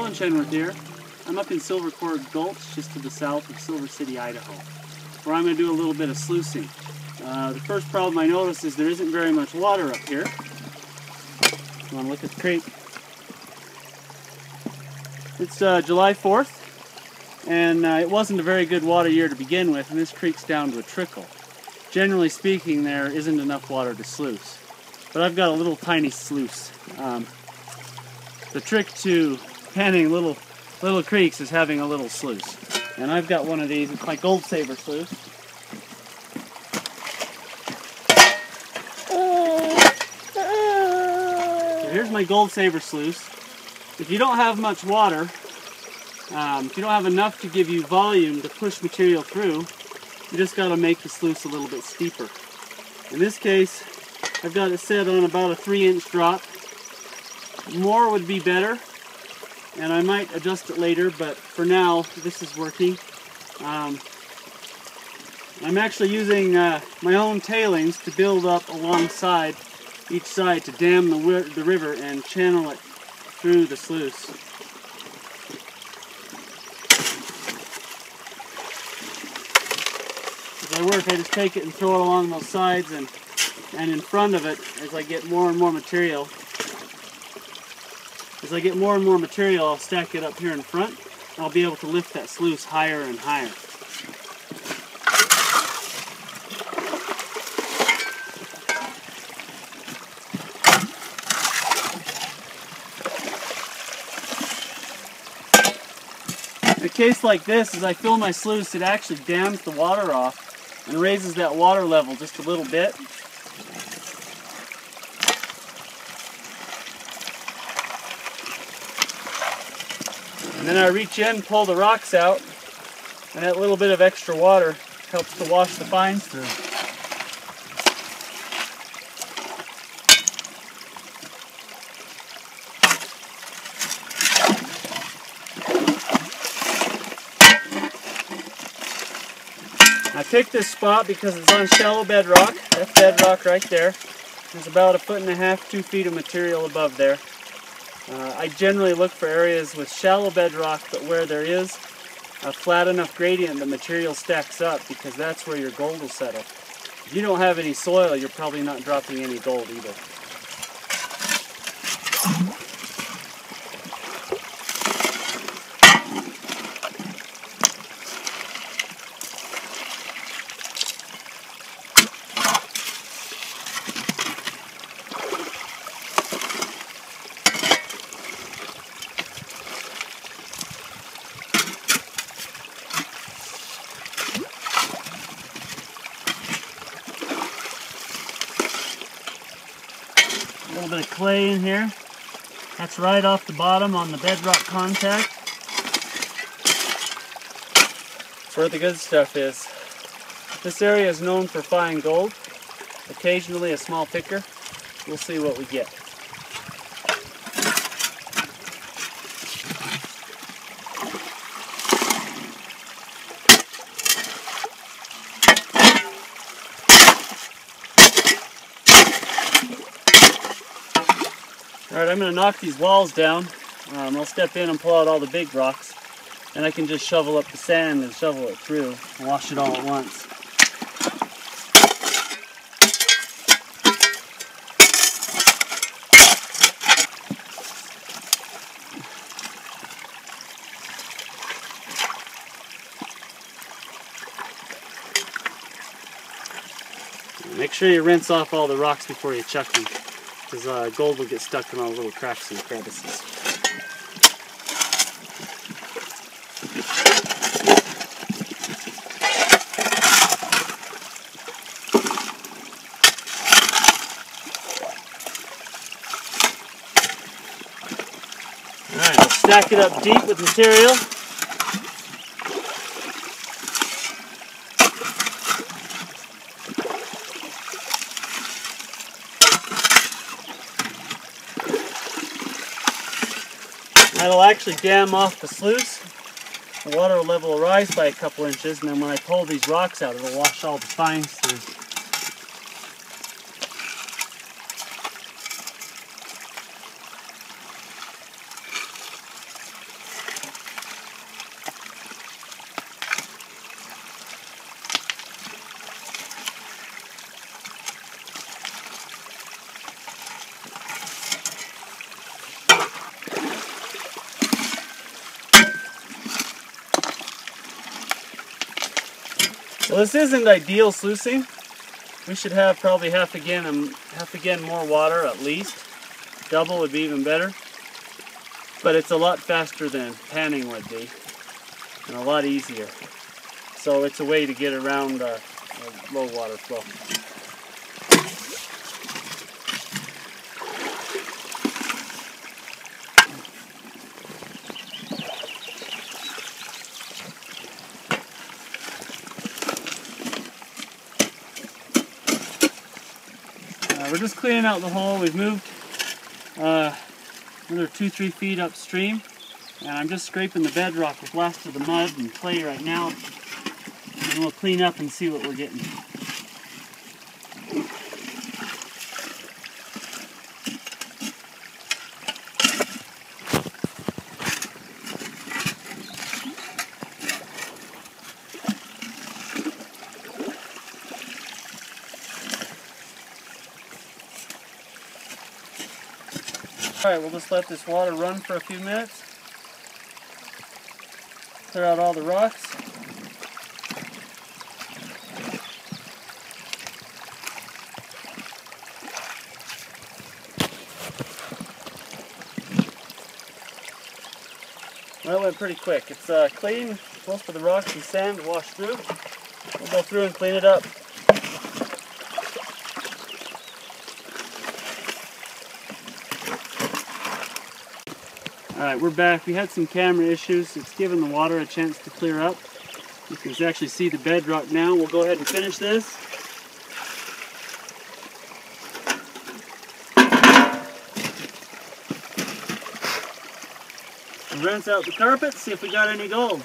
Alan Chenworth here. I'm up in Silver Cord Gulch, just to the south of Silver City, Idaho, where I'm going to do a little bit of sluicing. The first problem I notice is there isn't very much water up here. You want to look at the creek? It's July 4th, and it wasn't a very good water year to begin with, and this creek's down to a trickle. Generally speaking, there isn't enough water to sluice, but I've got a little tiny sluice. The trick to panning little creeks is having a little sluice. And I've got one of these. It's my Gold Saber sluice. So here's my Gold Saber sluice. If you don't have much water, if you don't have enough to give you volume to push material through, you just got to make the sluice a little bit steeper. In this case, I've got it set on about a 3-inch drop. More would be better, and I might adjust it later, but for now this is working. I'm actually using my own tailings to build up alongside each side to dam the river and channel it through the sluice. As I work, I just take it and throw it along those sides and in front of it as I get more and more material. As I get more and more material, I'll stack it up here in front, and I'll be able to lift that sluice higher and higher. In a case like this, as I fill my sluice, it actually dams the water off and raises that water level just a little bit. And then I reach in, pull the rocks out, and that little bit of extra water helps to wash the fines through. I picked this spot because it's on shallow bedrock. That's bedrock right there. There's about 1.5 feet, 2 feet of material above there. I generally look for areas with shallow bedrock, but where there is a flat enough gradient that material stacks up, because that's where your gold will settle. If you don't have any soil, you're probably not dropping any gold either. A little bit of clay in here. That's right off the bottom on the bedrock contact. That's where the good stuff is. This area is known for fine gold. Occasionally a small picker. We'll see what we get. Alright, I'm going to knock these walls down. I'll step in and pull out all the big rocks, and I can just shovel up the sand and shovel it through and wash it all at once. Make sure you rinse off all the rocks before you chuck them, because gold will get stuck in all the little cracks and crevices. Alright, I'll stack it up deep with material. That'll actually dam off the sluice. The water level will rise by a couple inches, and then when I pull these rocks out, it'll wash all the fines through. Well, this isn't ideal sluicing. We should have probably half again more water at least. Double would be even better. But it's a lot faster than panning would be, and a lot easier. So it's a way to get around low water flow. We're just cleaning out the hole. We've moved another 2-3 feet upstream, and I'm just scraping the bedrock with last of the mud and clay right now, and we'll clean up and see what we're getting. Alright, we'll just let this water run for a few minutes. Clear out all the rocks. Well, that went pretty quick. It's clean. Most of the rocks and sand washed through. We'll go through and clean it up. Alright, we're back. We had some camera issues. It's given the water a chance to clear up. You can actually see the bedrock now. We'll go ahead and finish this. We'll rinse out the carpet, see if we got any gold.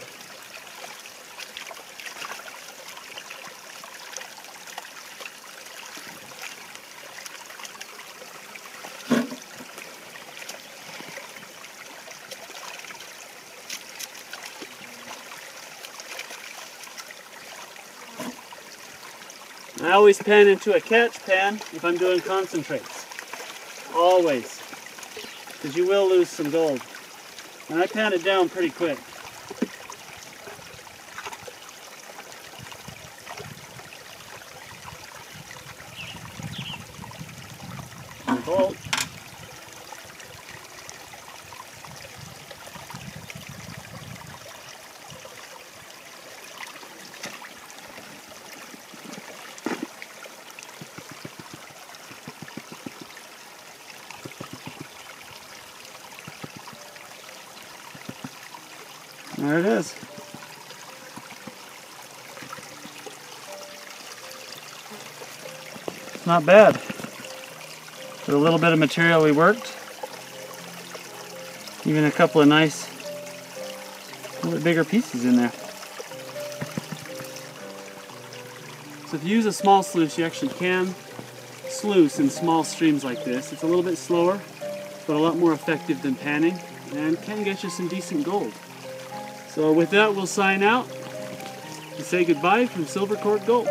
I always pan into a catch pan if I'm doing concentrates. Always. Because you will lose some gold. And I pan it down pretty quick. And bolt. There it is. Not bad. For a little bit of material we worked. Even a couple of nice, a little bit bigger pieces in there. So if you use a small sluice, you actually can sluice in small streams like this. It's a little bit slower, but a lot more effective than panning, and can get you some decent gold. So with that, we'll sign out and say goodbye from Silver Cord Gulch.